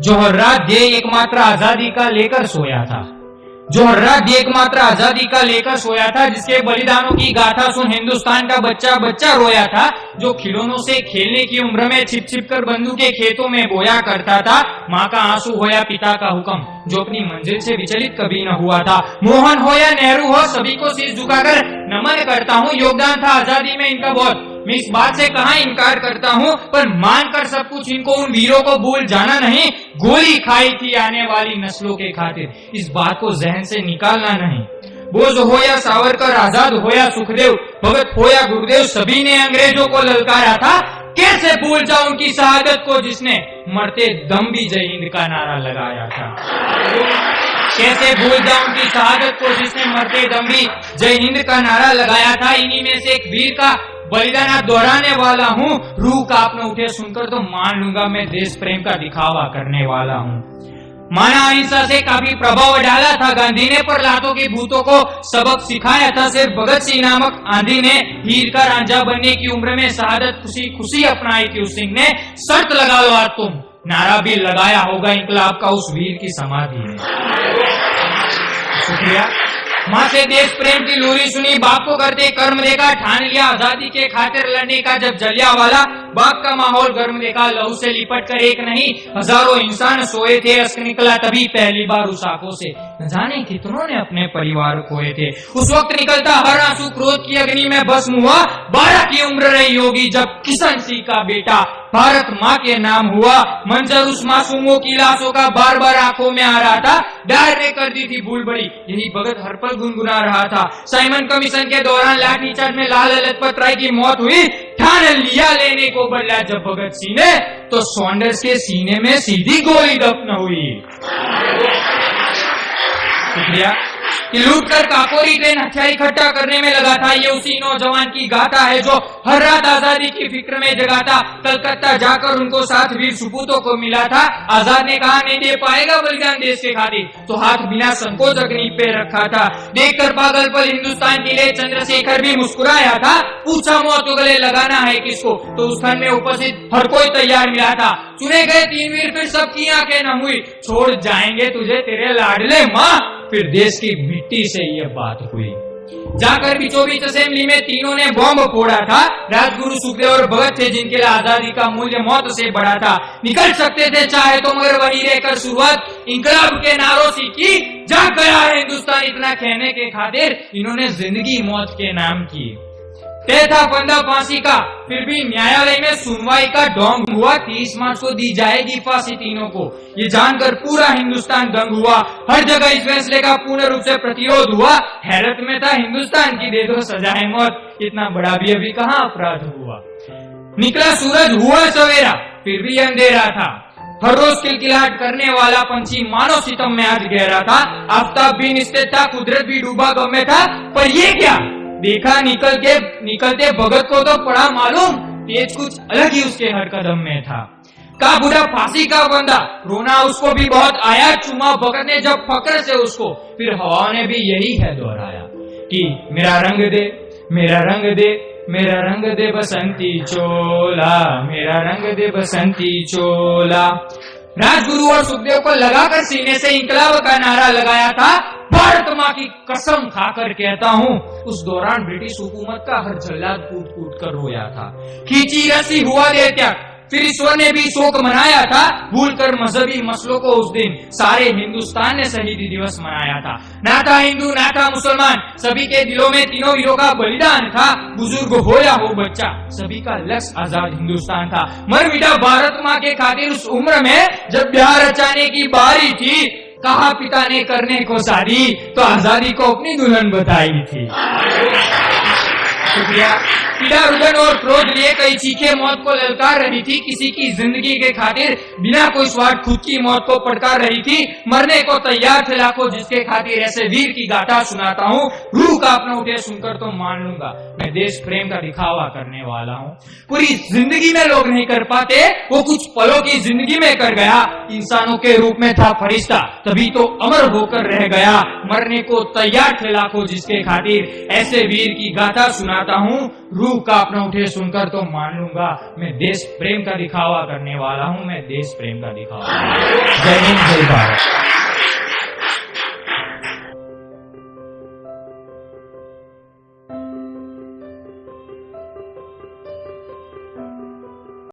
जो हर रात ध्येय एकमात्र आजादी का लेकर सोया था, जो हर रात ध्येय एकमात्र आजादी का लेकर सोया था, जिसके बलिदानों की गाथा सुन हिंदुस्तान का बच्चा बच्चा रोया था, जो खिलौनों से खेलने की उम्र में छिप छिप कर बंदूकें खेतों में बोया करता था। माँ का आंसू हो या पिता का हुक्म, जो अपनी मंजिल से विचलित कभी न हुआ था। मोहन हो या नेहरू हो, सभी को सिर झुकाकर नमन करता हूँ। योगदान था आजादी में इनका बहुत, मैं इस बात से कहाँ इनकार करता हूँ, पर मानकर सब कुछ इनको उन वीरों को भूल जाना नहीं। गोली खाई थी आने वाली नस्लों के खातिर, इस बात को जहन से निकालना नहीं। बोस हो या सावरकर, आजाद हो या सुखदेव, भगत हो या गुरुदेव, सभी ने अंग्रेजों को ललकारा था। कैसे भूल जाऊं उनकी शहादत को, जिसने मरते दम भी जय हिंद का नारा लगाया था। कैसे भूल जाऊं उनकी शहादत को, जिसने मरते दम भी जय हिंद का नारा लगाया था। इन्हीं में से एक वीर का बलिदान दोहराने वाला हूँ। रूह कांपने उठे सुनकर तो मान लूंगा मैं देश प्रेम का दिखावा करने वाला हूँ। माना अहिंसा से काफी प्रभाव डाला था गांधी ने, पर लातों के भूतों को सबक सिखाया था सिर्फ भगत सिंह नामक आंधी ने। हीर का रांझा बनने की उम्र में शहादत खुशी खुशी अपनाई थी उस सिंह ने। शर्त लगा लो आज तुम, नारा भी लगाया होगा इंकलाब का उस वीर की समाधि में। शुक्रिया। माँ से देश प्रेम की लोरी सुनी, बाप को करते कर्म देखा, ठान लिया आजादी के खातिर लड़ने का जब जलियांवाला बाग का माहौल गर्म देखा। लहू से लिपट कर एक नहीं हजारों इंसान सोए थे, अश्क निकला तभी पहली बार उस आंखों से, न जाने कितनों ने अपने परिवार खोए थे। उस वक्त निकलता हर आंसू क्रोध की अग्नि में भस्म हुआ। 12 की उम्र रही होगी जब किशन सिंह का बेटा भारत माँ के नाम हुआ। मंजर उस मासूमों की लाशों का बार बार आंखों में आ रहा था। डायर ने कर दी थी भूल बड़ी, यही भगत हर पल गुनगुना रहा था। साइमन कमीशन के दौरान लाठीचार्ज में लाला लजपत राय की मौत हुई। ठान लिया लेने को बदला जब भगत सिंह ने, तो सॉन्डर्स के सीने में सीधी गोली दफन हुई। शुक्रिया। कि लूटकर काकोरी ट्रेन हथियार इकट्ठा करने में लगा था। ये उसी नौजवान की गाथा है जो हर रात आजादी की फिक्र में जगा था। कलकत्ता जाकर उनको 7 वीर सुपूतों को मिला था। आजाद ने कहा नहीं दे पाएगा बलिदान देश के खातिर, तो हाथ बिना संकोच अग्नि पे रखा था। देखकर पागल पल हिंदुस्तान के लिए चंद्रशेखर भी मुस्कुराया था। पूछा मौत को गले लगाना है किसको, तो उस खंड में उपस्थित हर कोई तैयार मिला था। चुने गए 3 वीर फिर सबकी आंखें नम हुई। छोड़ जाएंगे तुझे तेरे लाडले माँ, फिर देश की मिट्टी से ये बात हुई। जाकर बीचों बीच असेंबली में तीनों ने बॉम्ब फोड़ा था। राजगुरु सुखदेव और भगत थे जिनके लिए आजादी का मूल्य मौत से बड़ा था। निकल सकते थे चाहे तो, मगर वहीं रहकर शुरुआत इंकलाब के नारों से की। जाग गया है हिंदुस्तान इतना कहने के खातिर, इन्होंने जिंदगी मौत के नाम की। तय था फंदा फांसी का, फिर भी न्यायालय में सुनवाई का ढोंग हुआ। 30 मार्च को दी जाएगी फांसी तीनों को, ये जानकर पूरा हिंदुस्तान दंग हुआ। हर जगह इस फैसले का पूर्ण रूप से प्रतिरोध हुआ। हैरत में था हिंदुस्तान की, दे दो सजाए मौत, इतना बड़ा भी अभी कहाँ अपराध हुआ। निकला सूरज हुआ सवेरा, फिर भी अंधेरा था। हर रोज किलकिलाहट करने वाला पंछी मानव सितम में आज गहरा था। आफताब भी निस्तेज था, कुदरत भी डूबा गम में था। पर ये क्या देखा निकलते भगत को तो पड़ा मालूम, तेज कुछ अलग ही उसके हर कदम में था। का बुरा फांसी का बंदा, रोना उसको भी बहुत आया। चुमा भगत ने जब फक्र से उसको, फिर हवा ने भी यही है दोहराया कि मेरा रंग दे, मेरा रंग दे, मेरा रंग दे बसंती चोला, मेरा रंग दे बसंती चोला। राजगुरु और सुखदेव को लगाकर सीने से इंकलाब का नारा लगाया था। भारत माँ की कसम खाकर कहता हूँ, उस दौरान ब्रिटिश हुकूमत का हर जल्लाद कूट कूट कर रोया था। खींची रस्सी हुआ दे त्याग, फिर ईश्वर ने भी शोक मनाया था। भूलकर मजहबी मसलों को उस दिन सारे हिंदुस्तान ने शहीदी दिवस मनाया था। ना था हिंदू ना था मुसलमान, सभी के दिलों में तीनों वीरों का बलिदान था। बुजुर्ग हो या हो बच्चा, सभी का लक्ष्य आजाद हिंदुस्तान था। मर मिटा भारत माँ के खातिर उस उम्र में जब ब्याह रचाने की बारी थी। कहा पिता ने करने को शादी, तो आजादी को अपनी दुल्हन बताई थी। शुक्रिया। पीड़ा रुदन और क्रोध लिए कई चीखें मौत को ललकार रही थी। किसी की जिंदगी के खातिर बिना कोई स्वार्थ खुद की मौत को पड़कार रही थी। मरने को तैयार थे लाखों, जिसके खातिर ऐसे वीर की गाथा सुनाता हूँ। रूह कांपना उठे सुनकर तो मान लूंगा मैं देश प्रेम का दिखावा करने वाला हूँ। पूरी जिंदगी में लोग नहीं कर पाते, वो कुछ पलों की जिंदगी में कर गया। इंसानों के रूप में था फरिश्ता, तभी तो अमर होकर रह गया। मरने को तैयार थे लाखों, जिसके खातिर ऐसे वीर की गाथा सुनाता हूँ। रूह कांप न उठे सुनकर तो मान लूंगा मैं देश प्रेम का दिखावा करने वाला हूं, मैं देश प्रेम का दिखावा। जय हिंद, जय भारत।